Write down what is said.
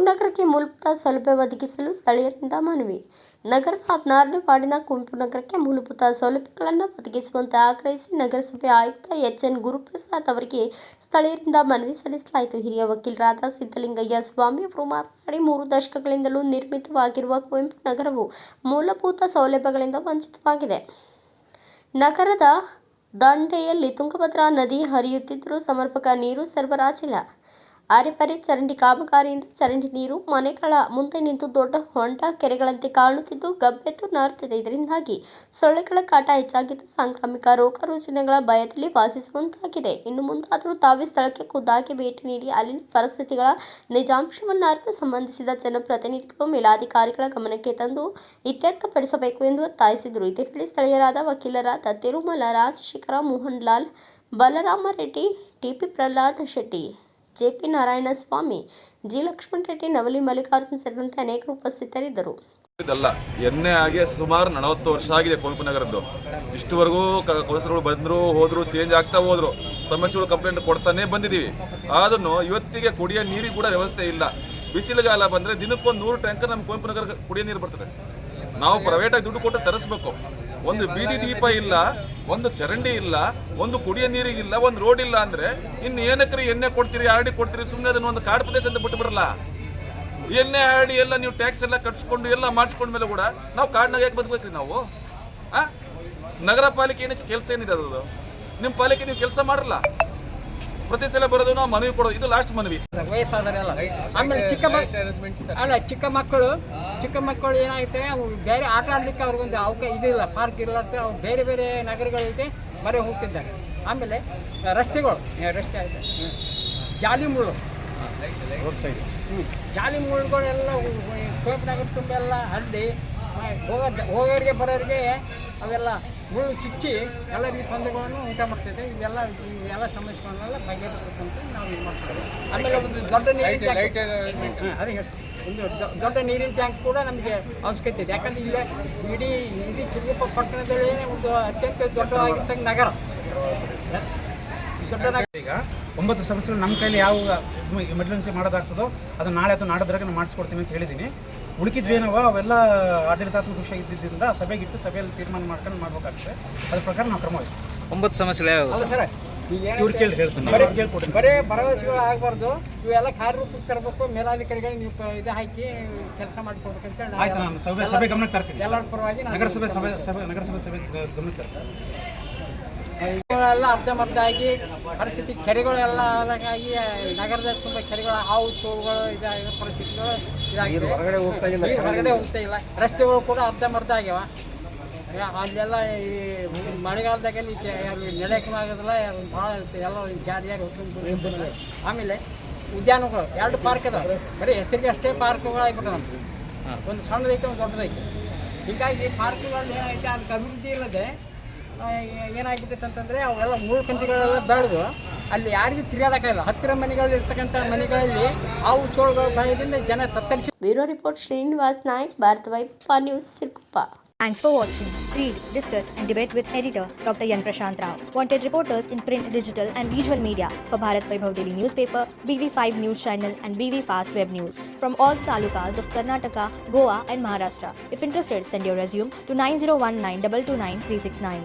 ನಗರಕ್ಕೆ ಮೂಲಭೂತ ಸೌಲಭ್ಯ ಒದಗಿಸಲು ಸ್ಥಳೀಯರಿಂದ ಮನವಿ. ನಗರದ 16ನೇ ವಾರ್ಡಿನ ಕುವೆಂಪು ನಗರಕ್ಕೆ ಮೂಲಭೂತ ಸೌಲಭ್ಯಗಳನ್ನು ಒದಗಿಸುವಂತೆ ಆಗ್ರಹಿಸಿ ನಗರಸಭೆ ಆಯುಕ್ತ ಎಚ್.ಎನ್. ಗುರುಪ್ರಸಾದ್ ಅವರಿಗೆ ಸ್ಥಳೀಯರಿಂದ ಮನವಿ ಸಲ್ಲಿಸಲಾಯಿತು. ಹಿರಿಯ ವಕೀಲರಾದ ಸಿದ್ದಲಿಂಗಯ್ಯ ಸ್ವಾಮಿ ಅವರು ಮಾತನಾಡಿ, 3 ದಶಕಗಳಿಂದಲೂ ನಿರ್ಮಿತವಾಗಿರುವ ಕುವೆಂಪು ನಗರವು ಮೂಲಭೂತ ಸೌಲಭ್ಯಗಳಿಂದ ವಂಚಿತವಾಗಿದೆ. ನಗರದ ದಂಡೆಯಲ್ಲಿ ತುಂಗಭದ್ರಾ ನದಿ ಹರಿಯುತ್ತಿದ್ದರೂ ಸಮರ್ಪಕ ನೀರು ಸರಬರಾಜಿಲ್ಲ. ಅರೆಬರೆ ಚರಂಡಿ ಕಾಮಗಾರಿಯಿಂದ ಚರಂಡಿ ನೀರು ಮನೆಗಳ ಮುಂದೆ ನಿಂತು ದೊಡ್ಡ ಹೊಂಡ ಕೆರೆಗಳಂತೆ ಕಾಣುತ್ತಿದ್ದು ಗಬ್ಬೆದ್ದು ನಾರುತ್ತಿದೆ. ಇದರಿಂದಾಗಿ ಸೊಳ್ಳೆಗಳ ಕಾಟ ಹೆಚ್ಚಾಗಿದ್ದು ಸಾಂಕ್ರಾಮಿಕ ರೋಗ ರುಜಿನಗಳ ಭಯದಲ್ಲಿ ವಾಸಿಸುವಂತಾಗಿದೆ. ಇನ್ನು ಮುಂದಾದರೂ ತಾವೇ ಸ್ಥಳಕ್ಕೆ ಖುದ್ದಾಗಿ ಭೇಟಿ ನೀಡಿ ಅಲ್ಲಿನ ಪರಿಸ್ಥಿತಿಗಳ ನಿಜಾಂಶವನ್ನು ಅರಿತು ಸಂಬಂಧಿಸಿದ ಜನಪ್ರತಿನಿಧಿಗಳು ಮೇಲಾಧಿಕಾರಿಗಳ ಗಮನಕ್ಕೆ ತಂದು ಇತ್ಯರ್ಥಪಡಿಸಬೇಕು ಎಂದು ಒತ್ತಾಯಿಸಿದರು. ಇದೇ ವೇಳೆ ಸ್ಥಳೀಯರಾದ ವಕೀಲರಾದ Tirumala Rajashekhara, Mohan Lal, Balarama Reddy, T P Prahlad Shetty, J P Narayanaswamy, G Lakshmana Reddy, Navali Mallikarjun ಸೇರಿದಂತೆ ಅನೇಕರು ಉಪಸ್ಥಿತರಿದ್ದರು. ಇದಲ್ಲ ಎಣ್ಣೆ ಆಗಿ ಸುಮಾರು 40 ವರ್ಷ ಆಗಿದೆ ಕುವೆಂಪು ನಗರದ್ದು. ಇಷ್ಟುವರೆಗೂ ಕೌನ್ಸಿಲರ್ಗಳು ಬಂದರು ಹೋದ್ರು, ಚೇಂಜ್ ಆಗ್ತಾ ಹೋದ್ರು, ಸಮಸ್ಯೆಗಳು ಕಂಪ್ಲೇಂಟ್ ಕೊಡ್ತಾನೆ ಬಂದಿದ್ದೀವಿ. ಆದ್ರೂ ಇವತ್ತಿಗೆ ಕುಡಿಯೋ ನೀರಿಗೆ ಕೂಡ ವ್ಯವಸ್ಥೆ ಇಲ್ಲ. ಬಿಸಿಲುಗಾಲ ಬಂದರೆ ದಿನಕ್ಕೊಂದು 100 ಟ್ಯಾಂಕರ್ ನಮ್ಮ ಕುವೆಂಪು ನಗರ ಕುಡಿಯೋ ನೀರು ಬರ್ತದೆ. ನಾವು ಪ್ರೈವೇಟಾಗಿ ದುಡ್ಡು ಕೊಟ್ಟು ತರಿಸ್ಬೇಕು. ಒಂದು ಬೀದಿ ದೀಪ ಇಲ್ಲ, ಒಂದು ಚರಂಡಿ ಇಲ್ಲ, ಒಂದು ಕುಡಿಯೋ ನೀರಿಗಿಲ್ಲ, ಒಂದು ರೋಡ್ ಇಲ್ಲ ಅಂದರೆ ಇನ್ನು ಏನಕ್ಕೆ ಎಣ್ಣೆ ಕೊಡ್ತೀರಿ, ಆರ್ ಡಿ ಕೊಡ್ತೀರಿ? ಸುಮ್ಮನೆ ಅದನ್ನು ಒಂದು ಕಾಡು ಪ್ರದೇಶ ಅಂತ ಬಿಟ್ಟು ಬರಲ್ಲ. ಎಣ್ಣೆ ಆರ್ ಡಿ ಎಲ್ಲ ನೀವು ಟ್ಯಾಕ್ಸ್ ಎಲ್ಲ ಕಟ್ಸ್ಕೊಂಡು ಎಲ್ಲ ಮಾಡಿಸ್ಕೊಂಡ್ಮೇಲೆ ಕೂಡ ನಾವು ಕಾಡಿನಾಗ ಯಾಕೆ ಬದುಕಬೇಕ್ರಿ ನಾವು? ನಗರ ಪಾಲಿಕೆ ಏನಕ್ಕೆ ಕೆಲಸ ಏನಿದೆ? ಅದು ನಿಮ್ಮ ಪಾಲಿಕೆ ನೀವು ಕೆಲಸ ಮಾಡಲ್ಲ. ಪ್ರತಿ ಸಲ ಬರೋದು ನಾವು ಮನವಿ ಕೊಡೋದು, ಇದು ಲಾಸ್ಟ್ ಮನವಿ. ವಯಸ್ಸಾದರೆಲ್ಲ ಆಮೇಲೆ ಚಿಕ್ಕ ಮಕ್ಕಳು ಏನಾಗುತ್ತೆ, ಅವು ಬೇರೆ ಆಟ ಆಡಲಿಕ್ಕೆ ಅವ್ರಿಗೊಂದು ಇದಿಲ್ಲ, ಪಾರ್ಕ್ ಇಲ್ಲ ಅಂತ ಅವ್ರು ಬೇರೆ ಬೇರೆ ನಗರಗಳಿಗೆ ಬರೀ ಹೋಗ್ತಿದ್ದಾರೆ. ಆಮೇಲೆ ರಸ್ತೆ ಆಯ್ತು, ಜಾಲಿ ಮುಳ್ಳು ಜಾಲಿ ಮುಳ್ಳುಗಳೆಲ್ಲ ಕುವೆಂಪು ನಗರ ತುಂಬೆಲ್ಲ ಹರಡಿ ಹೋಗೋರಿಗೆ ಬರೋರಿಗೆ ಅವೆಲ್ಲ ಮುಳ್ಳು ಚುಚ್ಚಿ ಎಲ್ಲ ರೀತಿ ತೊಂದರೆಗಳನ್ನು ಉಂಟು ಮಾಡ್ತಿದೆ. ಇವೆಲ್ಲ ಸಮಸ್ಯೆಗಳನ್ನೆಲ್ಲ ಬಗೆಹರಿಸ್ಬೇಕಂತ ನಾವು ಇದು ಮಾಡ್ತೀವಿ. ಆಮೇಲೆ ಒಂದು ದೊಡ್ಡ ನೀರಿನ ದೊಡ್ಡ ನೀರಿನ ಟ್ಯಾಂಕ್ ಕೂಡ ನಮಗೆ ಅವಶ್ಯಕತೆ ಇದೆ. ಯಾಕಂದರೆ ಇಡೀ ಚಿತ್ರದುರ್ಗ ಪಟ್ಟಣದಲ್ಲಿ ಒಂದು ಅತ್ಯಂತ ದೊಡ್ಡವಾಗಿರ್ತಕ್ಕ ನಗರ. ಈಗ 9 ಸಮಸ್ಯೆಗಳು ನಮ್ಮ ಕೈಲಿ ಯಾವ ಎಮರ್ಜೆನ್ಸಿ ಮಾಡೋದಾಗ್ತದೋ ಅದು ನಾಳೆ ಅಥವಾ ನಾಡದ್ರಾಗ ನಾನು ಮಾಡಿಸ್ಕೊಡ್ತೀನಿ ಅಂತ ಹೇಳಿದ್ದೀನಿ. ಉಳುಕಿದ್ವೇನವ ಅವೆಲ್ಲ ಆಡಳಿತಾತ್ಮಕ ವಿಷಯ ಇದ್ದಿದ್ದರಿಂದ ಸಭೆಗಿಟ್ಟು ಸಭೆಯಲ್ಲಿ ತೀರ್ಮಾನ ಮಾಡ್ಕೊಂಡು ಮಾಡ್ಬೇಕಾಗ್ತದೆ. ಅದ್ರ ಪ್ರಕಾರ ನಾವು ಕ್ರಮ ವಹಿಸ್ತೀವಿ. 9 ಸಮಸ್ಯೆಗಳು ಯಾವ ಇವ್ರು ಕೇಳಿ ಹೇಳ್ತೀನಿ, ಬರೇ ಭರವಸೆಗಳು ಆಗಬಾರ್ದು. ಇವೆಲ್ಲ ಕಾರ್ಯರೂಪಕ್ಕೆ ತರಬೇಕು. ಮೇಲಾಧಿಕಾರಿಗಳು ನೀವು ಇದು ಹಾಕಿ ಕೆಲಸ ಮಾಡಿಕೊಡ್ಬೇಕಂತ ಆಯ್ತು. ನಾನು ಸಭೆ ಗಮನಕ್ಕೆ ತರ್ತೀನಿ. ಎಲ್ಲರ ಪರವಾಗಿ ನಗರಸಭೆ ಸಭೆ ಗಮನಕ್ಕೆ ತರ್ತೀನಿ. ಎಲ್ಲ ಅರ್ಧಮರ್ಧ ಆಗಿ ಪರಿಸ್ಥಿತಿ, ಕೆರೆಗಳೆಲ್ಲ ಆದಾಗಿ ನಗರದ ತುಂಬ ಕೆರೆಗಳು ಹಾವು ಚೋಳುಗಳು ಇದಾಗಿರೋ ಪರಿಸ್ಥಿತಿಗಳು ಇದಾಗಿದೆ. ಹೊರಗಡೆ ಹೋಗ್ತಾ ಇಲ್ಲ. ರಸ್ತೆಗಳು ಕೂಡ ಅರ್ಧಮರ್ಧ ಆಗ್ಯಾವ. ಅಲ್ಲೆಲ್ಲ ಈ ಮಳೆಗಾಲದಾಗಲ್ಲಿ ನಡೆಯಕ್ಕೂ ಆಗೋದಿಲ್ಲ, ಭಾಳ ಎಲ್ಲ ಜಾರಿ ಹೊತ್ತು. ಆಮೇಲೆ ಉದ್ಯಾನಗಳು 2 ಪಾರ್ಕ್ ಅದಾವೆ. ಬರೀ ಹೆಸರಿಗೆ ಅಷ್ಟೇ ಪಾರ್ಕ್ಗಳು ಆಗ್ಬಿಟ್ಟು ನಮ್ಗೆ ಒಂದು ಸಣ್ಣದೈತೆ, ಒಂದು ದೊಡ್ಡದೈತೆ. ಹೀಗಾಗಿ ಪಾರ್ಕ್ಗಳಲ್ಲಿ ಏನೈತೆ ಅದಕ್ಕೆ ಅಭಿವೃದ್ಧಿ ಇಲ್ಲದೆ ಏನಾಗ್ಬಿಟ್ಟೈತೆ ಅಂತಂದರೆ ಅವೆಲ್ಲ ಮೂಳ್ಕಂತಿಗಳೆಲ್ಲ ಬೆಳೆದು ಅಲ್ಲಿ ಯಾರಿಗೂ ತಿರುಗಾಡಕ್ಕಾಗಿಲ್ಲ. ಹತ್ತಿರ ಮನೆಗಳಲ್ಲಿ ಇರ್ತಕ್ಕಂಥ ಮನೆಗಳಲ್ಲಿ ಹಾವು ಚೋಳುಗಳ ಭಯದಿಂದ ಜನ ತತ್ತರಿಸಿ. ಬ್ಯೂರೋ ರಿಪೋರ್ಟ್ ಶ್ರೀನಿವಾಸ್ ನಾಯ್ಕ್, ಭಾರತ ವೈಭವ news, Siruguppa. Thanks for watching. Read, discuss and debate with editor Dr. Yan Prashant Rao. Wanted reporters in print, digital and visual media for Bharat Vaibhav Daily Newspaper, BV5 News Channel and BV Fast Web News from all talukas of Karnataka, Goa and Maharashtra. If interested, send your resume to 9019229369.